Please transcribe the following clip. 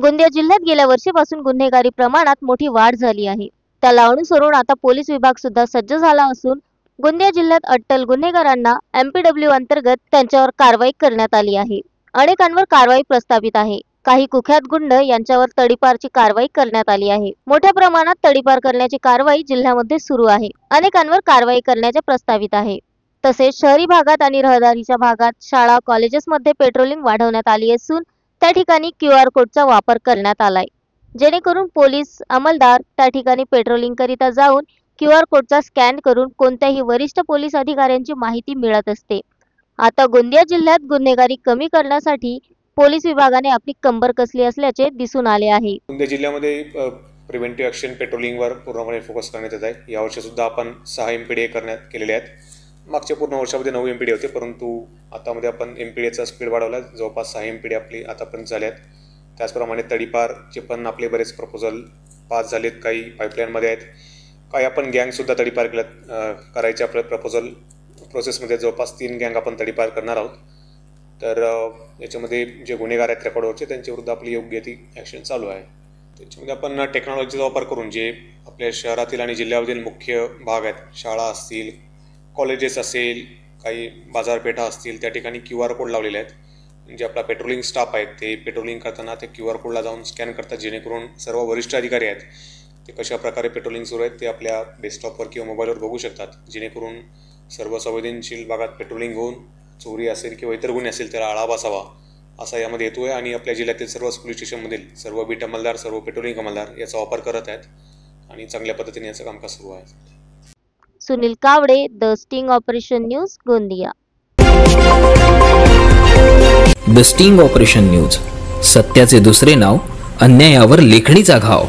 गोंदिया जिल्ह्यात गेल्या वर्षीपासून गुन्हेगारी प्रमाणात मोठी वाढ झाली आहे। त्याला अनुसरून आता पोलीस विभाग सुद्धा सज्ज झाला असून गोंदिया जिल्ह्यात अट्टल गुन्हेगारांना MPW अंतर्गत त्यांच्यावर कारवाई करण्यात आली आहे। अनेकांवर कारवाई प्रस्तावित आहे। काही कुख्यात गुंड यांच्यावर तडीपारची कारवाई करण्यात आली आहे। मोठ्या प्रमाणात तडीपार करण्याची कारवाई जिल्ह्यामध्ये सुरू आहे। अनेकांवर कारवाई करण्याचे प्रस्तावित आहे। तसेच शहरी भागात आणि रहदारीच्या भागात शाळा कॉलेजेसमध्ये पेट्रोलिंग वाढवण्यात आली असून त्या ठिकाणी QR कोडचा वापर करण्यात आलाय, जेणेकरून पोलीस अंमलदार त्या ठिकाणी पेट्रोलिंग करिता जाऊन QR कोडचा स्कॅन करून कोणत्याही वरिष्ठ पोलीस अधिकाऱ्यांची माहिती मिळत असते। आता गोंदिया जिल्ह्यात गुन्हेगारी कमी करण्यासाठी पोलीस विभागाने आपली कंबर कसली असल्याचे दिसून आले आहे। गोंदिया जिल्ह्यामध्ये प्रिव्हेंटिव्ह ॲक्शन पेट्रोलिंगवर पूर्णपणे फोकस करण्यात येत आहे। यावर्षी सुद्धा आपण 6 MPDA केलेले आहेत। मागच्या पूर्ण वर्षामध्ये 9 MPDA होते, परंतु आतामध्ये आपण MPDAचा स्पीड वाढवला। जवळपास 6 MPDA आपली आतापर्यंत झाले आहेत। त्याचप्रमाणे तडीपारचे पण आपले बरेच प्रपोजल पास झालेत, काही पाईपलाईनमध्ये आहेत, काही आपण गँगसुद्धा तडीपार करायचे आपले प्रपोजल प्रोसेसमध्ये। जवळपास 3 गँग आपण तडीपार करणार आहोत। तर याच्यामध्ये जे गुन्हेगार आहेत रेकॉर्डवरचे त्यांच्याविरुद्ध आपली योग्य ती ॲक्शन चालू आहे। त्याच्यामध्ये आपण टेक्नॉलॉजीचा वापर करून जे आपल्या शहरातील आणि जिल्ह्यामधील मुख्य भाग आहेत, शाळा असतील, कॉलेजेस असेल, काही बाजारपेठा असतील, त्या ठिकाणी QR कोड लावलेले आहेत। म्हणजे आपला पेट्रोलिंग स्टाफ आहे ते पेट्रोलिंग करताना ते QR कोडला जाऊन स्कॅन करतात, जेणेकरून सर्व वरिष्ठ अधिकारी आहेत ते कशा प्रकारे पेट्रोलिंग सुरू आहेत ते आपल्या डेस्कटॉपवर किंवा मोबाईलवर बघू शकतात, जेणेकरून सर्व संवेदनशील भागात पेट्रोलिंग होऊन चोरी असेल किंवा इतर गुन्हे असेल त्याला आळा बसावा असा यामध्ये हेतू आहे। आणि आपल्या जिल्ह्यातील सर्व पोलीस स्टेशनमधील सर्व बीट अंमलदार, सर्व पेट्रोलिंग अंमलदार याचा वापर करत आहेत आणि चांगल्या पद्धतीने याचं कामकाज सुरू आहे। Sunil Kawade, the sting operation news, Gondia. The sting operation news, सत्याचे दुसरे नाव, अन्यायावर लेखणीचा घाव।